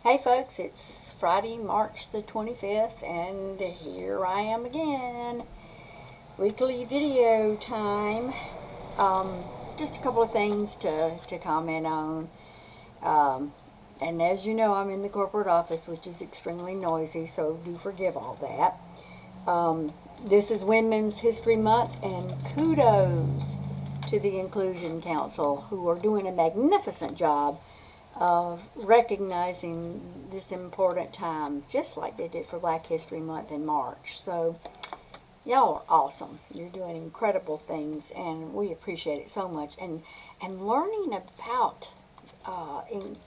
Hey folks, it's Friday, March the 25th, and here I am again. Weekly video time. Just a couple of things to comment on. Um, and as you know, I'm in the corporate office, which is extremely noisy, so do forgive all that. This is Women's History Month, and kudos to the Inclusion Council, who are doing a magnificent job of recognizing this important time, just like they did for Black History Month in March. So, y'all are awesome. You're doing incredible things, and we appreciate it so much. And learning about in,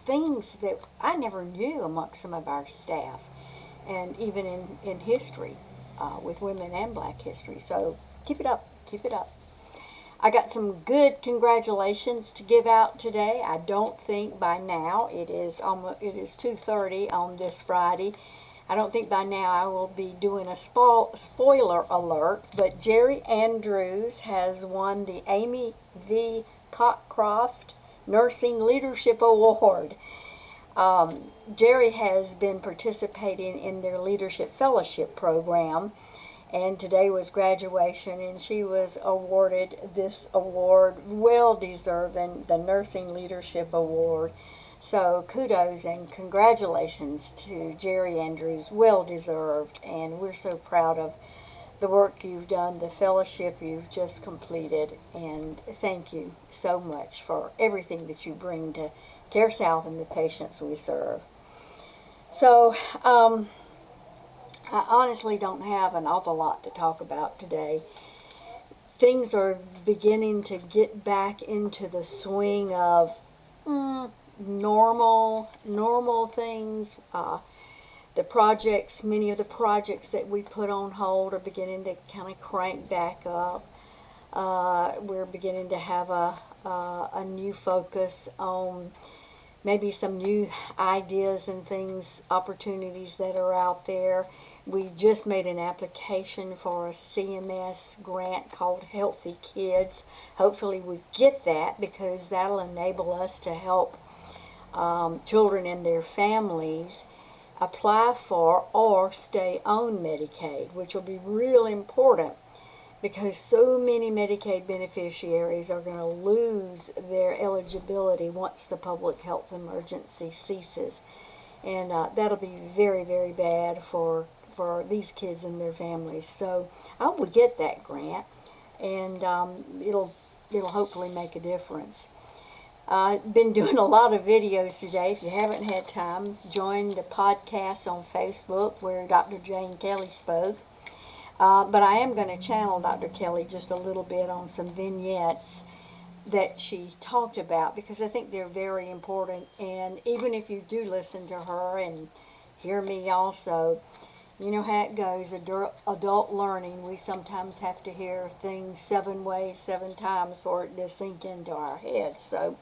things that I never knew amongst some of our staff, and even in history with women and Black history. So, keep it up. Keep it up. I got some good congratulations to give out today. I don't think by now it is 2:30 on this Friday. I don't think by now I will be doing a spoiler alert, but Jerry Andrews has won the Amy V. Cockcroft Nursing Leadership Award. Jerry has been participating in their Leadership Fellowship program, and today was graduation, and she was awarded this award, well deserving, the Nursing Leadership Award. So kudos and congratulations to Jerry Andrews, well deserved, and we're so proud of the work you've done, the fellowship you've just completed, and thank you so much for everything that you bring to Care South and the patients we serve. So, I honestly don't have an awful lot to talk about today. Things are beginning to get back into the swing of normal things. Many of the projects that we put on hold are beginning to kind of crank back up. We're beginning to have a new focus on maybe some new ideas and things, opportunities that are out there. We just made an application for a CMS grant called Healthy Kids. Hopefully we get that, because that'll enable us to help children and their families apply for or stay on Medicaid, which will be real important, because so many Medicaid beneficiaries are going to lose their eligibility once the public health emergency ceases. And that'll be very, very bad for these kids and their families. So I hope we get that grant, and it'll hopefully make a difference. I've been doing a lot of videos today. If you haven't had time, join the podcast on Facebook where Dr. Jane Kelly spoke. But I am going to channel Dr. Kelly just a little bit on some vignettes that she talked about, because I think they're very important. And even if you do listen to her and hear me also, you know how it goes, adult learning. We sometimes have to hear things 7 ways, 7 times for it to sink into our heads. So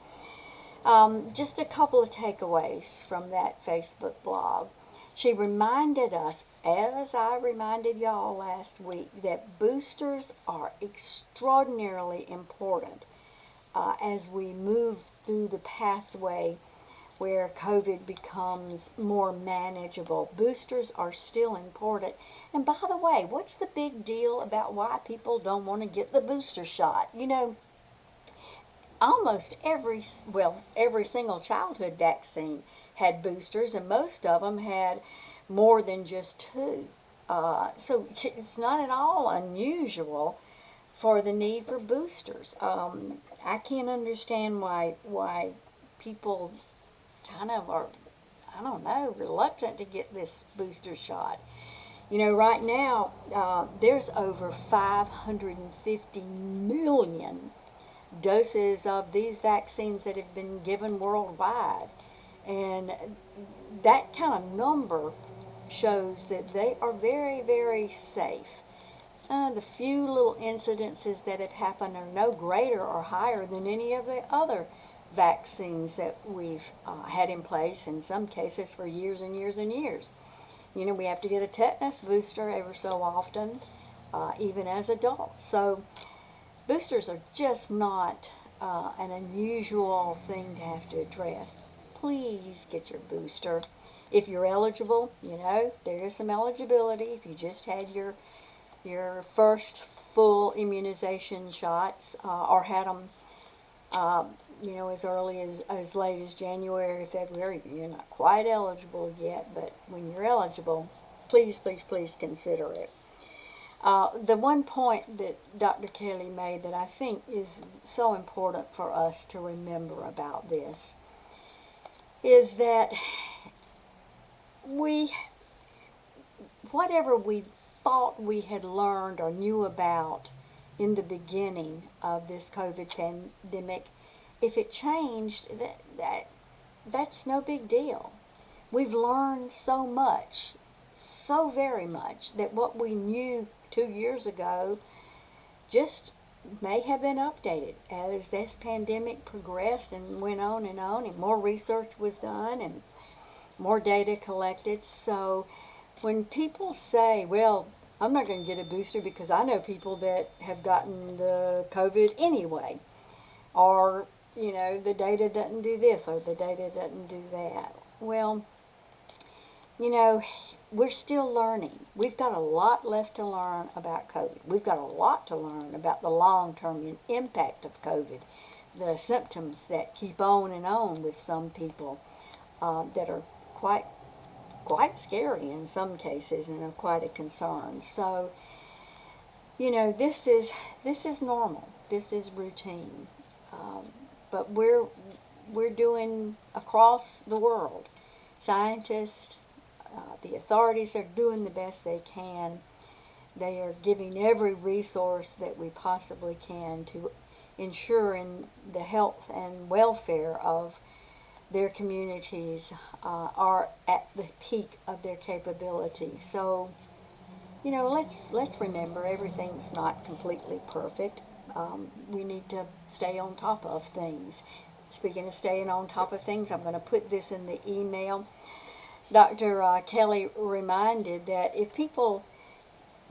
just a couple of takeaways from that Facebook blog. She reminded us, as I reminded y'all last week, that boosters are extraordinarily important as we move through the pathway where COVID becomes more manageable. Boosters are still important. And by the way, what's the big deal about why people don't want to get the booster shot? You know, almost every single childhood vaccine had boosters, and most of them had more than just 2. So it's not at all unusual for the need for boosters. I can't understand why people kind of are, I don't know, reluctant to get this booster shot. You know, right now there's over 550 million doses of these vaccines that have been given worldwide. And that kind of number shows that they are very, very safe. The few little incidences that have happened are no greater or higher than any of the other vaccines that we've had in place, in some cases for years and years and years. You know, we have to get a tetanus booster ever so often, even as adults. So boosters are just not an unusual thing to have to address. please get your booster. If you're eligible, there is some eligibility. If you just had your first full immunization shots or had them, as early as late as January or February, you're not quite eligible yet, but when you're eligible, please, please, please consider it. The one point that Dr. Kelly made that I think is so important for us to remember about this is that whatever we thought we had learned or knew about in the beginning of this COVID pandemic, if it changed, that's no big deal. We've learned so much, so very much, that what we knew 2 years ago just may have been updated as this pandemic progressed and went on, and more research was done and more data collected. So when people say, well, I'm not going to get a booster because I know people that have gotten the COVID anyway, or, the data doesn't do this or the data doesn't do that. Well, we're still learning. We've got a lot left to learn about COVID. We've got a lot to learn about the long-term impact of COVID, the symptoms that keep on and on with some people that are quite scary in some cases and are quite a concern. So, this is normal. This is routine. But we're doing across the world. Scientists, the authorities are doing the best they can. They are giving every resource that we possibly can to ensure in the health and welfare of their communities are at the peak of their capability. So, let's remember everything's not completely perfect. We need to stay on top of things. Speaking of staying on top of things, I'm going to put this in the email. Dr. Kelly reminded that if people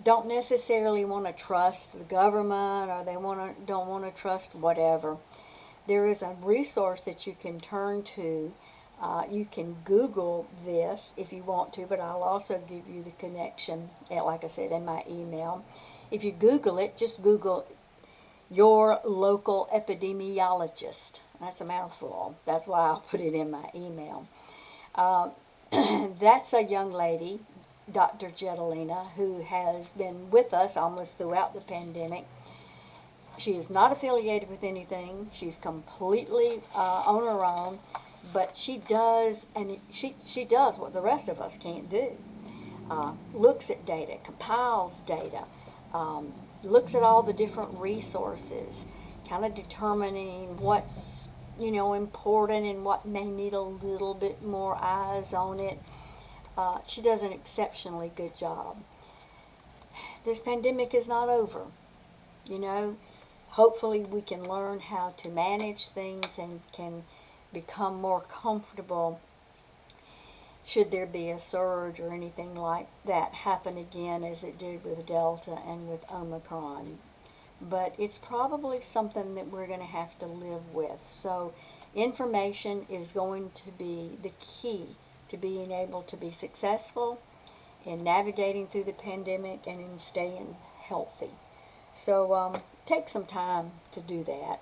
don't necessarily want to trust the government or they don't want to trust whatever, there is a resource that you can turn to. You can Google this if you want to, but I'll also give you the connection, like I said, in my email. If you Google it, just Google your local epidemiologist. That's a mouthful. That's why I'll put it in my email. That's a young lady, Dr. Jetelina, who has been with us almost throughout the pandemic. She is not affiliated with anything. She's completely on her own, but she does, and she does what the rest of us can't do. Looks at data, compiles data, looks at all the different resources, kind of determining what's important and what may need a little bit more eyes on it. She does an exceptionally good job. This pandemic is not over. Hopefully we can learn how to manage things and can become more comfortable should there be a surge or anything like that happen again as it did with Delta and with Omicron. But it's probably something that we're going to have to live with. So information is going to be the key to being able to be successful in navigating through the pandemic and in staying healthy. So take some time to do that.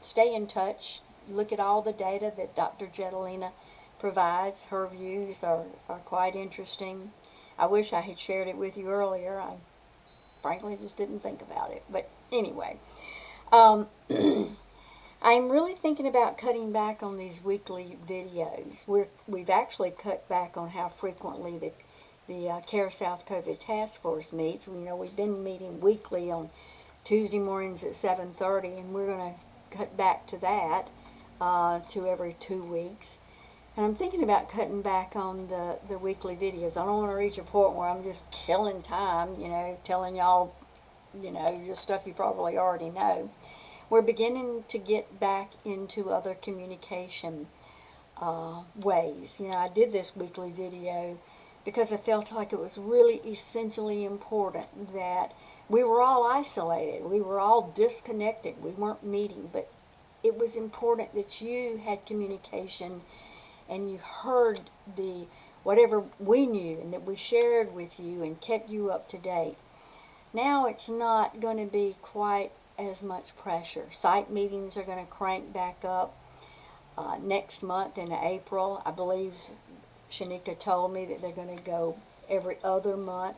Stay in touch. Look at all the data that Dr. Jetelina provides. Her views are quite interesting. I wish I had shared it with you earlier. I frankly just didn't think about it. But anyway, I'm really thinking about cutting back on these weekly videos. We've actually cut back on how frequently the CARE South COVID Task Force meets. We've been meeting weekly on Tuesday mornings at 7:30, and we're going to cut back to that to every 2 weeks. And I'm thinking about cutting back on the weekly videos. I don't want to reach a point where I'm just killing time, telling y'all, just stuff you probably already know. We're beginning to get back into other communication ways. I did this weekly video because I felt like it was really essentially important that we were all isolated. We were all disconnected. We weren't meeting, but it was important that you had communication and you heard the whatever we knew and that we shared with you and kept you up to date. Now it's not going to be quite as much pressure. Site meetings are going to crank back up next month in April. I believe Shanika told me that they're going to go every other month.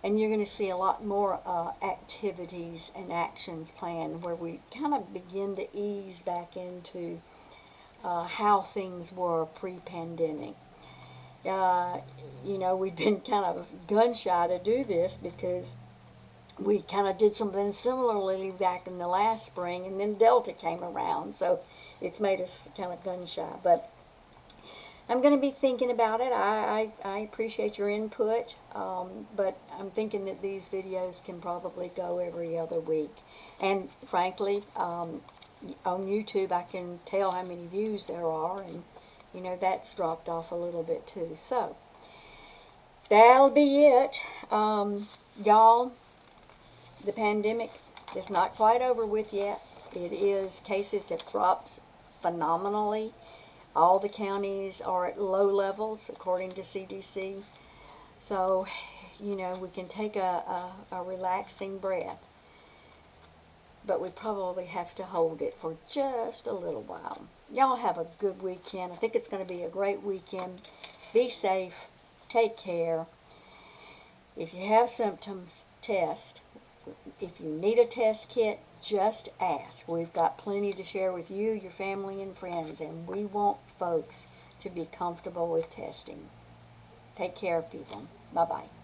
And you're going to see a lot more activities and actions planned where we kind of begin to ease back into how things were pre-pandemic. Uh, you know, we've been kind of gun shy to do this because we kind of did something similarly back in the last spring, and then Delta came around, so it's made us kind of gun shy. But I'm going to be thinking about it. I appreciate your input, but I'm thinking that these videos can probably go every other week. And frankly, on YouTube, I can tell how many views there are, and you know, that's dropped off a little bit too. So that'll be it. Y'all, the pandemic is not quite over with yet. It is, cases have dropped phenomenally. All the counties are at low levels according to CDC. So, you know, we can take a relaxing breath. But we probably have to hold it for just a little while. Y'all have a good weekend. I think it's going to be a great weekend. Be safe. Take care. If you have symptoms, test. If you need a test kit, just ask. We've got plenty to share with you, your family, and friends, and we want folks to be comfortable with testing. Take care, people. Bye-bye.